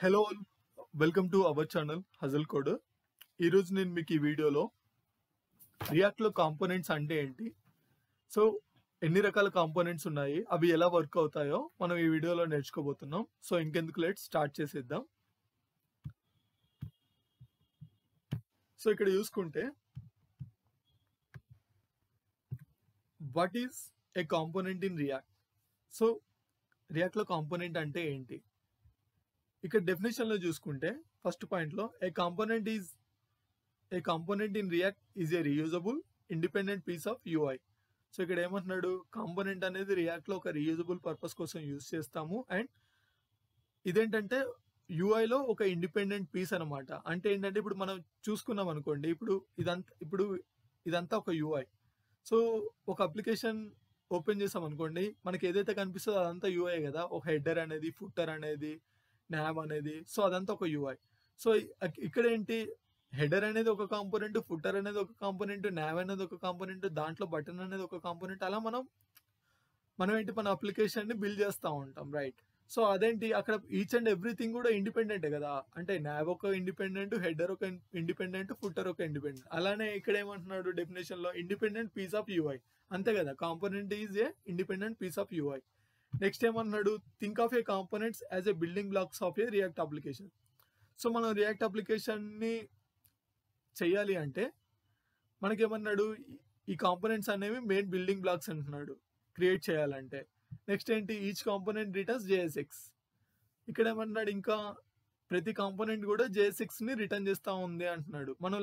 Hello all, welcome to our channel hazel code. ఈరోజు నేను మీకు ఈ వీడియోలో రియాక్ట్లో కాంపోనెంట్స్ అంటే ఏంటి, సో ఎన్ని రకాల కాంపోనెంట్స్ ఉన్నాయి, అవి ఎలా వర్క్ అవుతాయో మనం ఈ వీడియోలో నేర్చుకోబోతున్నాం. సో ఇంకెందుకు లేట్, స్టార్ట్ చేసేద్దాం. సో ఇక్కడ చూసుకుంటే what is a component in React. So రియాక్ట్లో కాంపోనెంట్ అంటే ఏంటి, ఇక్కడ డెఫినేషన్ లో చూసుకుంటే ఫస్ట్ పాయింట్ లో a component in React is a reusable independent piece of UI. So ఇక్కడ ఏమంటున్నాడు, కాంపోనెంట్ అనేది రియాక్ట్ లో ఒక రీయూజబుల్ పర్పస్ కోసం యూజ్ చేస్తాము, అండ్ ఇదేంటంటే యూఐ లో ఒక ఇండిపెండెంట్ పీస్ అనమాట. అంటే ఏంటంటే ఇప్పుడు మనం చూసుకున్నాం అనుకోండి, ఇప్పుడు ఇదంతా ఒక యూఐ. సో ఒక అప్లికేషన్ ఓపెన్ చేసాం అనుకోండి, మనకి ఏదైతే కనిపిస్తుందో అదంతా యూఐ కదా. ఒక హెడర్ అనేది, ఫుటర్ అనేది, nav అనేది, సో అదంతా ఒక యూఐ. సో ఇక్కడ ఏంటి, హెడర్ అనేది ఒక కాంపోనెంట్, ఫుటర్ అనేది ఒక కాంపోనెంట్, nav అనేది ఒక కాంపోనెంట్, దాంట్లో బటన్ అనేది ఒక కాంపోనెంట్. అలా మనం ఏంటి, మన అప్లికేషన్ ని బిల్డ్ చేస్తూ ఉంటాం, రైట్. సో అదేంటి, అక్కడ ఈచ్ అండ్ ఎవ్రీథింగ్ కూడా ఇండిపెండెంటే కదా. అంటే nav ఒక ఇండిపెండెంట్, హెడర్ ఒక ఇండిపెండెంట్, ఫుటర్ ఒక ఇండిపెండెంట్. అలానే ఇక్కడ ఏమంటున్నాడు డెఫినేషన్ లో, ఇండిపెండెంట్ పీస్ ఆఫ్ యూఐ. అంతే కదా, component is a independent piece of UI. Next ఏమన్నాడు, think of a components as a building blocks of a React application. So మనం రియాక్ట్ అప్లికేషన్ ని చెయ్యాలి అంటే మనకేమన్నాడు, ఈ కాంపోనెంట్స్ అనేవి మెయిన్ బిల్డింగ్ బ్లాక్స్ అంటున్నాడు క్రియేట్ చేయాలంటే. నెక్స్ట్ ఏంటి, ఈచ్ కాంపోనెంట్ రిటర్న్స్ JSX. ఇక్కడ ఏమన్నాడు, ఇంకా ప్రతి కాంపోనెంట్ కూడా JSX ని రిటర్న్ చేస్తా ఉంది అంటున్నాడు. మనం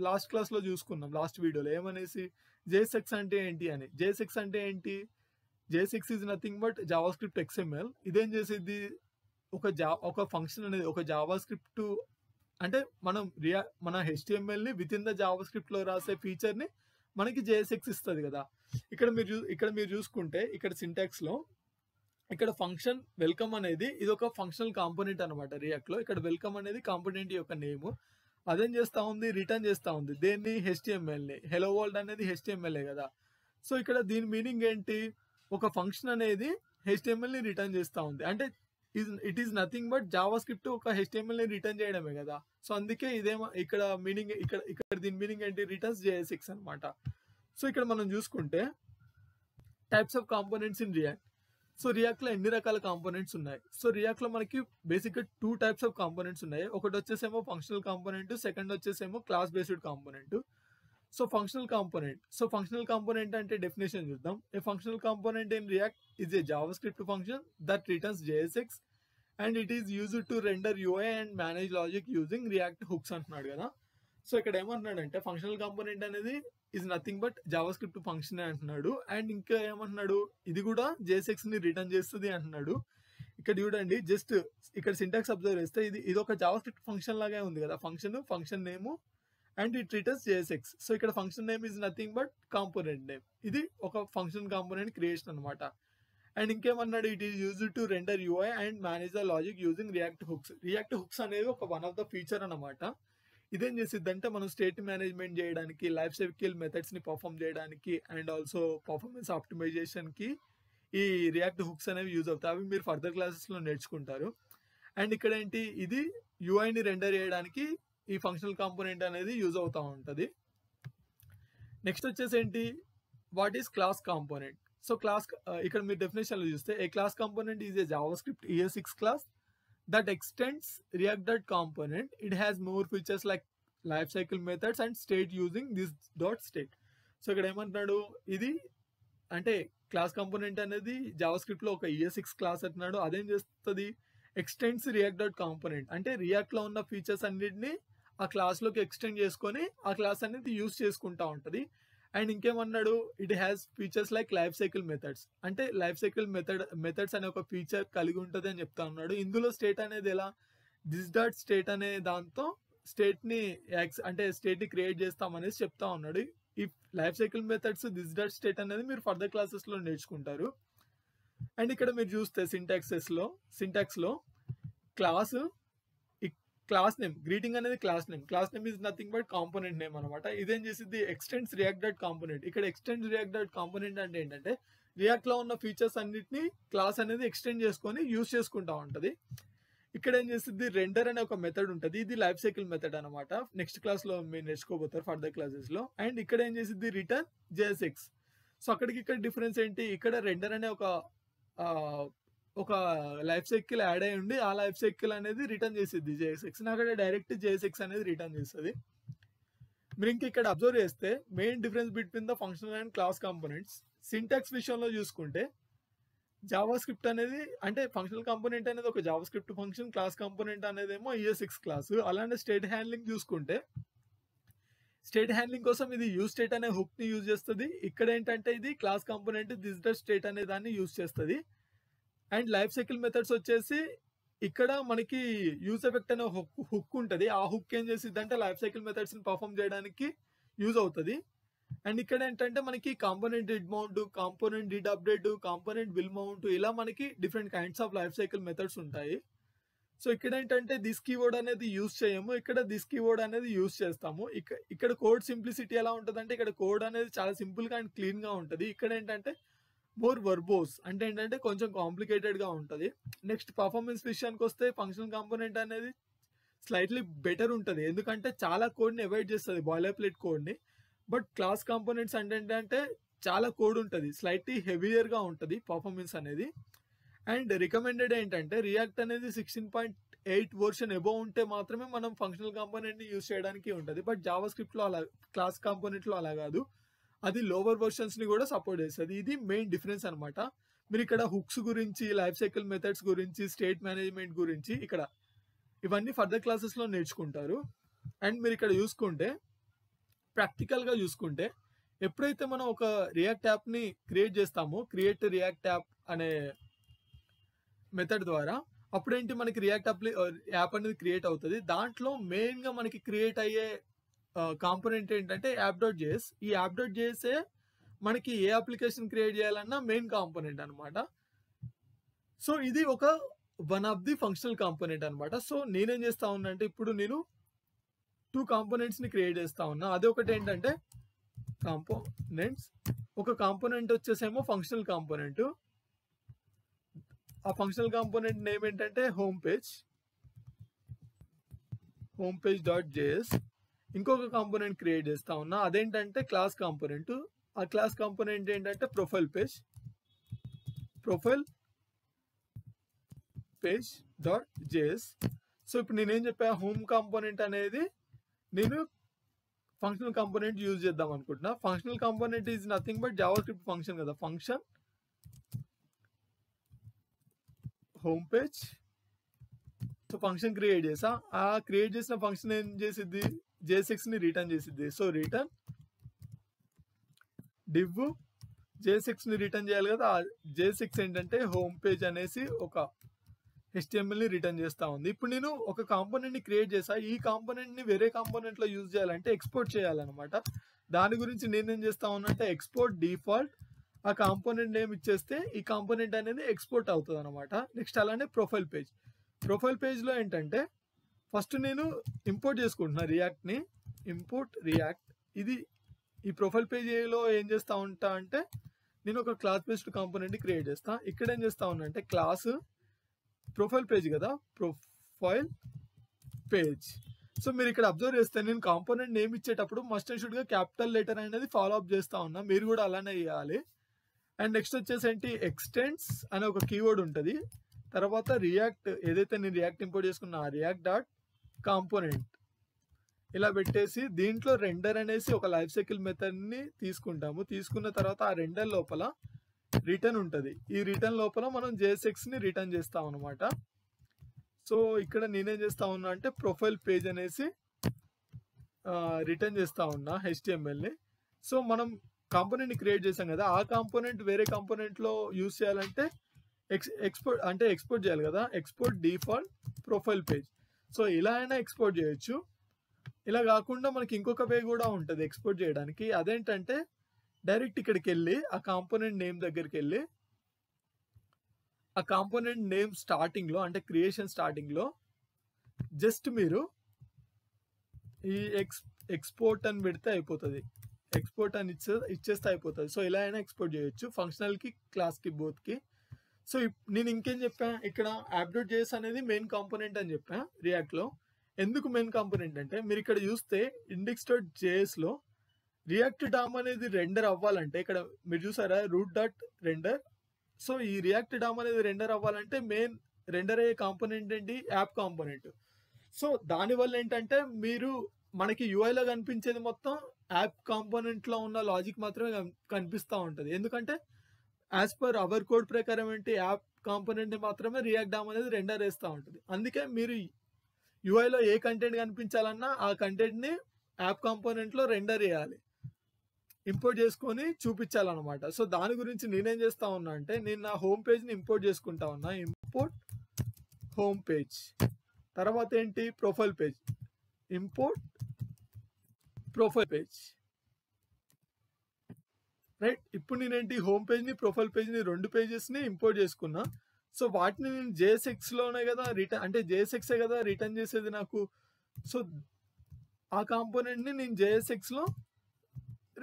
లాస్ట్ క్లాస్ లో చూసుకున్నాం, లాస్ట్ వీడియోలో ఏమనేసి, JSX అంటే ఏంటి అని. JSX అంటే ఏంటి, JSX is nothing but Java script XML. ఇదేం చేసేది, ఒక ఫంక్షన్ అనేది, ఒక జావా స్క్రిప్ట్ అంటే మన HTML ని with in the Java script లో రాసే ఫీచర్ ని మనకి JSX ఇస్తుంది కదా. ఇక్కడ మీరు చూసుకుంటే, ఇక్కడ సింటాక్స్ లో ఇక్కడ ఫంక్షన్ వెల్కమ్ అనేది ఇది ఒక ఫంక్షనల్ కాంపోనెంట్ అనమాట రియాక్ట్ లో. ఇక్కడ వెల్కమ్ అనేది కాంపోనెంట్ యొక్క నేమ్. అదేం చేస్తా ఉంది, రిటర్న్ చేస్తా ఉంది దేన్ని, HTML ని. హెలో వరల్డ్ అనేది HTML కదా. సో ఇక్కడ దీని మీనింగ్ ఏంటి, ఒక ఫంక్షన్ అనేది HTML ని రిటర్న్ చేస్తా ఉంది అంటే it is nothing but Java script ఒక HTML ని రిటర్న్ చేయడమే కదా. సో అందుకే ఇదేమో ఇక్కడ మీనింగ్, ఇక్కడ దీని మీనింగ్ ఏంటి, రిటర్న్స్ JSX అనమాట. సో ఇక్కడ మనం చూసుకుంటే types of components in React. So react లో ఎన్ని రకాల కాంపోనెంట్స్ ఉన్నాయి. సో రియాక్ట్ లో మనకి బేసిక్ గా 2 టైప్స్ ఆఫ్ కాంపోనెంట్స్ ఉన్నాయి. ఒకటి వచ్చేసేమో ఫంక్షనల్ కాంపోనెంట్, సెకండ్ వచ్చేసేమో class based component. So functional component అంటే డెఫినేషన్ చూద్దాం. A functional component in React is a JavaScript function that returns JSX and it is used to render UI and manage logic using React hooks అంటున్నాడు కదా. So ఇక్కడ ఏమంటున్నాడంటే, functional component అనేది is nothing but JavaScript function అంటున్నాడు. And ఇంకా ఏమంటున్నాడు, ఇది కూడా JSX ని రిటర్న్ చేస్తుంది అంటున్నాడు. ఇక్కడ చూడండి, జస్ట్ ఇక్కడ సింటాక్స్ అబ్జర్వ్ చేస్తే ఇది ఒక జావా స్క్రిప్ట్ ఫంక్షన్ లాగే ఉంది కదా. Function name and it returns JSX. So ఇక్కడ function name is nothing but component name. ఇది ఒక ఫంక్షన్ కాంపోనెంట్ క్రియేషన్ అనమాట. అండ్ ఇంకేమన్నాడు, it is used to render UI and manage the logic using React hooks. React hooks అనేది ఒక one of the feature అనమాట. ఇదేం చేసిద్దంటే, మనం స్టేట్ మేనేజ్మెంట్ చేయడానికి, లైఫ్ సైకిల్ మెథడ్స్ ని పర్ఫామ్ చేయడానికి, అండ్ ఆల్సో పర్ఫార్మెన్స్ ఆప్టిమైజేషన్ కి ఈ రియాక్ట్ హుక్స్ అనేవి యూజ్ అవుతాయి. అవి మీరు ఫర్దర్ క్లాసెస్ లో నేర్చుకుంటారు. అండ్ ఇక్కడ ఏంటి, ఇది UI ని రెండర్ చేయడానికి ఈ ఫంక్షనల్ కాంపోనెంట్ అనేది యూజ్ అవుతా ఉంటది. నెక్స్ట్ వచ్చేసి ఏంటి, what is class component. So ఇక్కడ మీరు డెఫినేషన్ లో చూస్తే, a class component is a JavaScript ES6 class that extends React component. It has more features like lifecycle methods and state using this dot state. So ఇక్కడ ఏమంటున్నాడు, ఇది అంటే class component అనేది Java script లో ఒక ES6 class అంటున్నాడు. అదేం చేస్తుంది, ఎక్స్టెండ్స్ రియాక్ట్ డాట్ కాంపోనెంట్. అంటే రియాక్ట్ లో ఉన్న ఫీచర్స్ అన్నిటిని ఆ క్లాస్ లోకి ఎక్స్టెండ్ చేసుకొని ఆ క్లాస్ అనేది యూజ్ చేసుకుంటా ఉంటది. అండ్ ఇంకేమన్నాడు, it has features like life cycle methods. అంటే లైఫ్ సైకిల్ మెథడ్స్ అనే ఒక ఫీచర్ కలిగి ఉంటుంది అని చెప్తా ఉన్నాడు. ఇందులో స్టేట్ అనేది ఎలా, దిస్ డాట్ స్టేట్ అనే దాంతో స్టేట్ ని క్రియేట్ చేస్తామనేసి చెప్తా ఉన్నాడు. ఈ life cycle methods, this dot state అనేది మీరు ఫర్దర్ క్లాసెస్ లో నేర్చుకుంటారు. అండ్ ఇక్కడ మీరు చూస్తే సింటాక్స్ లో క్లాస్ నేమ్, గ్రీటింగ్ అనేది class name is nothing but component name అనమాట. ఇదేం చేసింది, ఎక్స్టెండ్స్ రియాక్ట్ డాట్ కాంపోనెంట్. ఇక్కడ ఎక్స్టెండ్స్ రియాక్ట్ డాట్ కాంపోనెంట్ అంటే ఏంటంటే, రియాక్ట్ లో ఉన్న ఫీచర్స్ అన్నిటిని క్లాస్ అనేది ఎక్స్టెండ్ చేసుకొని యూజ్ చేసుకుంటా ఉంటది. ఇక్కడ ఏం చేస్తుంది, రెండర్ అనే ఒక మెథడ్ ఉంటుంది. ఇది లైఫ్ సైకిల్ మెథడ్ అనమాట. నెక్స్ట్ క్లాస్లో మీరు నేర్చుకోబోతారు ఫర్దర్ క్లాసెస్లో. అండ్ ఇక్కడ ఏం చేసింది, రిటర్న్ JSX. సో అక్కడికి ఇక్కడ డిఫరెన్స్ ఏంటి, ఇక్కడ రెండర్ అనే ఒక లైఫ్ సైకిల్ యాడ్ అయి ఉండి ఆ లైఫ్ సైకిల్ అనేది రిటర్న్ చేసిద్ది JSX. అక్కడ డైరెక్ట్ JSX అనేది రిటర్న్ చేస్తుంది. మీరు ఇంక ఇక్కడ అబ్జర్వ్ చేస్తే main difference between the functional and class components, syntax విషయంలో చూసుకుంటే జావా స్క్రిప్ట్ అనేది అంటే ఫంక్షనల్ కాంపోనెంట్ అనేది ఒక Java script function, class component అనేది ఏమో ES6 క్లాస్. అలానే స్టేట్ హ్యాండ్లింగ్ చూసుకుంటే స్టేట్ హ్యాండ్లింగ్ కోసం ఇది యూజ్ స్టేట్ అనే హుక్ ని యూజ్ చేస్తుంది. ఇక్కడ ఏంటంటే ఇది class component this the state అనే దాన్ని యూజ్ చేస్తుంది. అండ్ లైఫ్ సైకిల్ మెథడ్స్ వచ్చేసి ఇక్కడ మనకి యూజ్ ఎఫెక్ట్ అనే హుక్ ఉంటుంది. ఆ హుక్ ఏం చేసిద్ది అంటే లైఫ్ సైకిల్ మెథడ్స్ ని పర్ఫామ్ చేయడానికి యూజ్ అవుతుంది. అండ్ ఇక్కడ ఏంటంటే మనకి component did mount, component did update, component will mount, ఇలా మనకి different kinds of life cycle methods ఉంటాయి. సో ఇక్కడ ఏంటంటే దిస్ కీవర్డ్ అనేది యూజ్ చేయము, ఇక్కడ దిస్ కీవర్డ్ అనేది యూజ్ చేస్తాము. ఇక్కడ కోడ్ సింప్లిసిటీ ఎలా ఉంటుంది అంటే ఇక్కడ కోడ్ అనేది చాలా సింపుల్ గా అండ్ క్లీన్ గా ఉంటుంది. ఇక్కడ ఏంటంటే మోర్ వర్బోస్ అంటే ఏంటంటే కొంచెం కాంప్లికేటెడ్ గా ఉంటుంది. నెక్స్ట్ పర్ఫార్మెన్స్ విషయానికి వస్తే ఫంక్షనల్ కాంపోనెంట్ అనేది స్లైట్లీ బెటర్ ఉంటుంది, ఎందుకంటే చాలా కోడ్ని అవాయిడ్ చేస్తుంది, బాయిలర్ ప్లేట్ కోడ్ని. బట్ క్లాస్ కాంపోనెంట్స్ అంటే ఏంటంటే చాలా కోడ్ ఉంటుంది, స్లైట్లీ హెవియర్ గా ఉంటుంది పర్ఫార్మెన్స్ అనేది. అండ్ రికమెండెడ్ ఏంటంటే రియాక్ట్ అనేది 16.8 వర్షన్ అబోవ్ ఉంటే మాత్రమే మనం ఫంక్షనల్ కాంపోనెంట్ ని యూజ్ చేయడానికి ఉంటుంది. బట్ జావా స్క్రిప్ట్ లో అలా, క్లాస్ కాంపోనెంట్ లో అలా కాదు, అది లోవర్ వర్షన్స్ ని కూడా సపోర్ట్ చేస్తుంది. ఇది మెయిన్ డిఫరెన్స్ అనమాట. మీరు ఇక్కడ హుక్స్ గురించి, లైఫ్ సైకిల్ మెథడ్స్ గురించి, స్టేట్ మేనేజ్మెంట్ గురించి ఇక్కడ ఇవన్నీ ఫర్దర్ క్లాసెస్ లో నేర్చుకుంటారు. అండ్ మీరు ఇక్కడ చూసుకుంటే ప్రాక్టికల్ గా చూసుకుంటే ఎప్పుడైతే మనం ఒక రియాక్ట్ యాప్ ని క్రియేట్ చేస్తామో, క్రియేట్ రియాక్ట్ యాప్ అనే మెథడ్ ద్వారా, అప్పుడేంటి మనకి రియాక్ట్ యాప్ అనేది క్రియేట్ అవుతుంది. దాంట్లో మెయిన్ గా మనకి క్రియేట్ అయ్యే కాంపోనెంట్ ఏంటంటే app.js. ఈ app.js మనకి ఏ అప్లికేషన్ క్రియేట్ చేయాలన్నా మెయిన్ కాంపోనెంట్ అనమాట. సో ఇది ఒక one of the functional component అనమాట. సో నేనేం చేస్తా ఉన్నా అంటే ఇప్పుడు నేను 2 కాంపోనెంట్స్ ని క్రియేట్ చేస్తా ఉన్నా. అది ఒకటి ఏంటంటే కాంపోనెంట్స్, ఒక కాంపోనెంట్ వచ్చేసేమో ఫంక్షనల్ కాంపోనెంట్. ఆ ఫంక్షనల్ కాంపోనెంట్ నేమ్ ఏంటంటే హోమ్ పేజ్ .js. ఇంకొక కాంపోనెంట్ క్రియేట్ చేస్తా ఉన్నా, అదేంటంటే క్లాస్ కాంపోనెంట్. ఆ క్లాస్ కాంపోనెంట్ ఏంటంటే ప్రొఫైల్ పేజ్ .js. సో ఇప్పుడు నేనేం చెప్పా, హోమ్ కాంపోనెంట్ అనేది నేను ఫంక్షనల్ కాంపోనెంట్ యూజ్ చేద్దాం అనుకుంటున్నా. Functional component is nothing but JavaScript function కదా, function home page. So function create చేసా, ఆ క్రియేట్ చేసిన ఫంక్షన్ ఏం చేసిద్ది, JSX ని రిటర్న్ చేసిద్ది. సో రిటర్న్ div JSX ని రిటర్న్ చేయాలి కదా, ఆ JSX ఏంటంటే హోమ్ పేజ్ అనేసి ఒక HTML ని రిటర్న్ చేస్తా ఉంది. ఇప్పుడు నేను ఒక కాంపోనెంట్ ని క్రియేట్ చేసా, ఈ కాంపోనెంట్ ని వేరే కాంపోనెంట్ లో యూజ్ చేయాలంటే ఎక్స్పోర్ట్ చేయాలన్నమాట. దాని గురించి నేనేం చేస్తా ఉన్నా అంటే ఎక్స్పోర్ట్ డిఫాల్ట్, ఆ కాంపోనెంట్ నేమ్ ఇచ్చేస్తే ఈ కాంపోనెంట్ అనేది ఎక్స్పోర్ట్ అవుతుంది అనమాట. నెక్స్ట్ అలానే ప్రొఫైల్ పేజ్ లో ఏంటంటే ఫస్ట్ నేను ఇంపోర్ట్ చేసుకుంటున్నా రియాక్ట్ ని, ఇంపోర్ట్ రియాక్ట్. ఇది ఈ ప్రొఫైల్ పేజ్లో ఏం చేస్తా ఉంటా అంటే నేను ఒక క్లాస్ బేస్డ్ కాంపోనెంట్ ని క్రియేట్ చేస్తా. ఇక్కడ ఏం చేస్తా ఉన్నా అంటే క్లాస్ ప్రొఫైల్ పేజ్ కదా, ప్రొఫైల్ పేజ్. సో మీరు ఇక్కడ అబ్జర్వ్ చేస్తే నేను కాంపోనెంట్ నేమ్ ఇచ్చేటప్పుడు మస్ట్ అండ్ షుడ్ గా క్యాపిటల్ లెటర్ అనేది ఫాలో అప్ చేస్తా ఉన్నా, మీరు కూడా అలానే చేయాలి. అండ్ నెక్స్ట్ వచ్చేసి ఏంటి, ఎక్స్టెండ్స్ అనే ఒక కీవర్డ్ ఉంటుంది. తర్వాత రియాక్ట్, ఏదైతే నేను రియాక్ట్ ఇంపోర్ట్ చేసుకున్నా రియాక్ట్ డాట్ కాంపోనెంట్ ఇలా పెట్టేసి దీంట్లో రెండర్ అనేసి ఒక లైఫ్ సైకిల్ మెథడ్ ని తీసుకుంటాము. తీసుకున్న తర్వాత ఆ రెండర్ లోపల రిటర్న్ ఉంటుంది. ఈ రిటర్న్ లోపల మనం JSX ని రిటర్న్ చేస్తాం అనమాట. సో ఇక్కడ నేనేం చేస్తా ఉన్నా అంటే ప్రొఫైల్ పేజ్ అనేసి రిటర్న్ చేస్తా ఉన్నా HTML ని. సో మనం కాంపోనెంట్ ని క్రియేట్ చేసాం కదా, ఆ కాంపోనెంట్ వేరే కాంపోనెంట్ లో యూజ్ చేయాలంటే ఎక్స్పోర్ట్ చేయాలి కదా, export default profile page. So ఇలా అయినా ఎక్స్పోర్ట్ చేయొచ్చు. ఇలా కాకుండా మనకి ఇంకొక వే కూడా ఉంటుంది ఎక్స్పోర్ట్ చేయడానికి. అదేంటంటే డైరెక్ట్ ఇక్కడికి వెళ్ళి ఆ కాంపోనెంట్ నేమ్ దగ్గరికి వెళ్ళి ఆ కాంపోనెంట్ నేమ్ స్టార్టింగ్ లో అంటే క్రియేషన్ స్టార్టింగ్ లో జస్ట్ మీరు ఈ ఎక్స్పోర్ట్ అని పెడితే అయిపోతుంది, ఎక్స్పోర్ట్ అని ఇచ్చేస్తే అయిపోతుంది. సో ఇలా అయినా ఎక్స్పోర్ట్ చేయొచ్చు ఫంక్షనల్ కి క్లాస్ కి బోత్ కి. సో నేను ఇంకేం చెప్పా, ఇక్కడ యాప్.js జేఎస్ అనేది మెయిన్ కాంపోనెంట్ అని చెప్పా రియాక్ట్ లో. ఎందుకు మెయిన్ కాంపోనెంట్ అంటే, మీరు ఇక్కడ చూస్తే index.js లో రియాక్ట్ డామ్ అనేది రెండర్ అవ్వాలంటే, ఇక్కడ మీరు చూసారా రూట్ డాట్ రెండర్. సో ఈ రియాక్ట్ డామ్ అనేది రెండర్ అవ్వాలంటే మెయిన్ రెండర్ అయ్యే కాంపోనెంట్ ఏంటి, యాప్ కాంపోనెంట్. సో దానివల్ల ఏంటంటే, మీరు మనకి యూఐలో కనిపించేది మొత్తం యాప్ కాంపోనెంట్ లో ఉన్న లాజిక్ మాత్రమే కనిపిస్తూ ఉంటుంది. ఎందుకంటే యాజ్ పర్ అవర్ కోడ్ ప్రకారం ఏంటి, యాప్ కాంపోనెంట్ మాత్రమే రియాక్ట్ డామ్ అనేది రెండర్ వేస్తూ ఉంటుంది. అందుకే మీరు యూఐలో ఏ కంటెంట్ కనిపించాలన్నా ఆ కంటెంట్ ని యాప్ కాంపోనెంట్ లో రెండర్ చేయాలి, ఇంపోర్ట్ చేసుకొని చూపించాలన్నమాట. సో దాని గురించి నేనేం చేస్తా ఉన్నా అంటే, నేను నా హోమ్ పేజ్ ని ఇంపోర్ట్ చేసుకుంటా ఉన్నా. ఇంపోర్ట్ హోమ్ పేజ్, తర్వాత ఏంటి profile page, import profile page. Right, ఇప్పుడు నేనేంటి హోమ్ పేజ్ ని ప్రొఫైల్ పేజ్ ని రెండు పేజెస్ ని ఇంపోర్ట్ చేసుకున్నా. సో వాటిని నేను JSX లోనే కదా రిటర్న్, అంటే JSX కదా రిటర్న్ చేసేది నాకు. సో ఆ కాంపోనెంట్ ని నేను JSX లో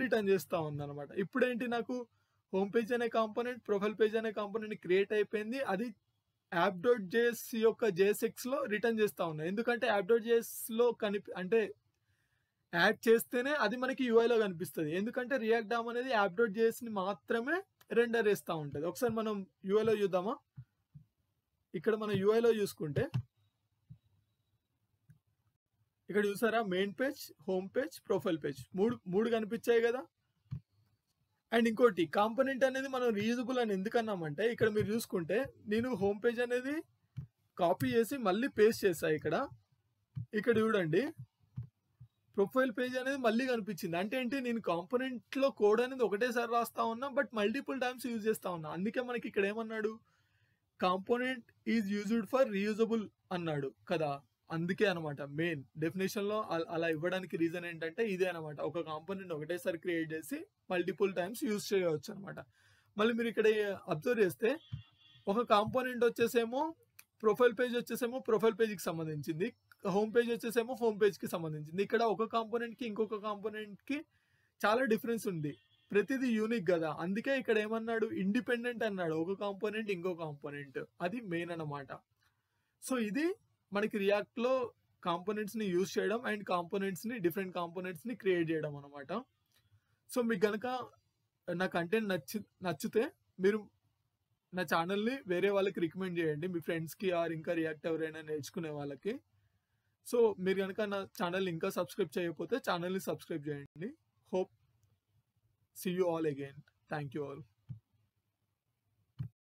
రిటర్న్ చేస్తా ఉన్నాను అనమాట. ఇప్పుడు ఏంటి, నాకు హోమ్ పేజ్ అనే కాంపోనెంట్, ప్రొఫైల్ పేజ్ అనే కాంపోనెంట్ క్రియేట్ అయిపోయింది. అది app.js యొక్క JSX లో రిటర్న్ చేస్తా ఉన్నా. ఎందుకంటే app.js లో అంటే యాడ్ చేస్తేనే అది మనకి యూఐలో కనిపిస్తుంది. ఎందుకంటే రియాక్ట్ డామ్ అనేది app.js ని మాత్రమే రెండర్ చేస్తూ ఉంటుంది. ఒకసారి మనం యూఐలో చూద్దామా. ఇక్కడ మనం యూఐలో చూసుకుంటే, ఇక్కడ చూసారా main page, home page, profile page, మూడు కనిపించాయి కదా. అండ్ ఇంకోటి, కాంపోనెంట్ అనేది మనం రీయూజబుల్ అని ఎందుకన్నామంటే, ఇక్కడ మీరు చూసుకుంటే నేను హోమ్ పేజ్ అనేది కాపీ చేసి మళ్ళీ పేస్ట్ చేసా. ఇక్కడ చూడండి ప్రొఫైల్ పేజ్ అనేది మళ్ళీ కనిపించింది. అంటే ఏంటి, నేను కాంపోనెంట్ లో కోడ్ అనేది ఒకటేసారి రాస్తా ఉన్నా, బట్ మల్టిపుల్ టైమ్స్ యూజ్ చేస్తా ఉన్నా. అందుకే మనకి ఇక్కడ ఏమన్నాడు, component is used for reusable అన్నాడు కదా. అందుకే అనమాట మెయిన్ డెఫినేషన్ లో అలా ఇవ్వడానికి రీజన్ ఏంటంటే ఇదే అనమాట. ఒక కాంపోనెంట్ ఒకటేసారి క్రియేట్ చేసి మల్టిపుల్ టైమ్స్ యూజ్ చేయవచ్చు అనమాట. మళ్ళీ మీరు ఇక్కడ అబ్జర్వ్ చేస్తే, ఒక కాంపోనెంట్ వచ్చేసేమో ప్రొఫైల్ పేజ్ వచ్చేసేమో ప్రొఫైల్ పేజ్కి సంబంధించింది, హోమ్ పేజ్ వచ్చేసేమో హోమ్ పేజ్కి సంబంధించింది. ఇక్కడ ఒక కాంపోనెంట్కి ఇంకొక కాంపోనెంట్కి చాలా డిఫరెన్స్ ఉంది, ప్రతిదీ యూనిక్ కదా. అందుకే ఇక్కడ ఏమన్నాడు, ఇండిపెండెంట్ అన్నాడు. ఒక కాంపోనెంట్ ఇంకో కాంపోనెంట్, అది మెయిన్ అన్నమాట. సో ఇది మనకి రియాక్ట్ లో కాంపోనెంట్స్ ని యూజ్ చేయడం అండ్ కాంపోనెంట్స్ ని, డిఫరెంట్ కాంపోనెంట్స్ ని క్రియేట్ చేయడం అనమాట. సో మీకు గనక నా కంటెంట్ నచ్చితే మీరు నా ఛానల్ని వేరే వాళ్ళకి రికమెండ్ చేయండి, మీ ఫ్రెండ్స్కి ఆర్ ఇంకా రియాక్ట్ ఎవరైనా నేర్చుకునే వాళ్ళకి. సో మీరు కనుక నా ఛానల్ ఇంకా సబ్స్క్రైబ్ చేయకపోతే ఛానల్ని సబ్స్క్రైబ్ చేయండి. Hope see you all again. Thank you all.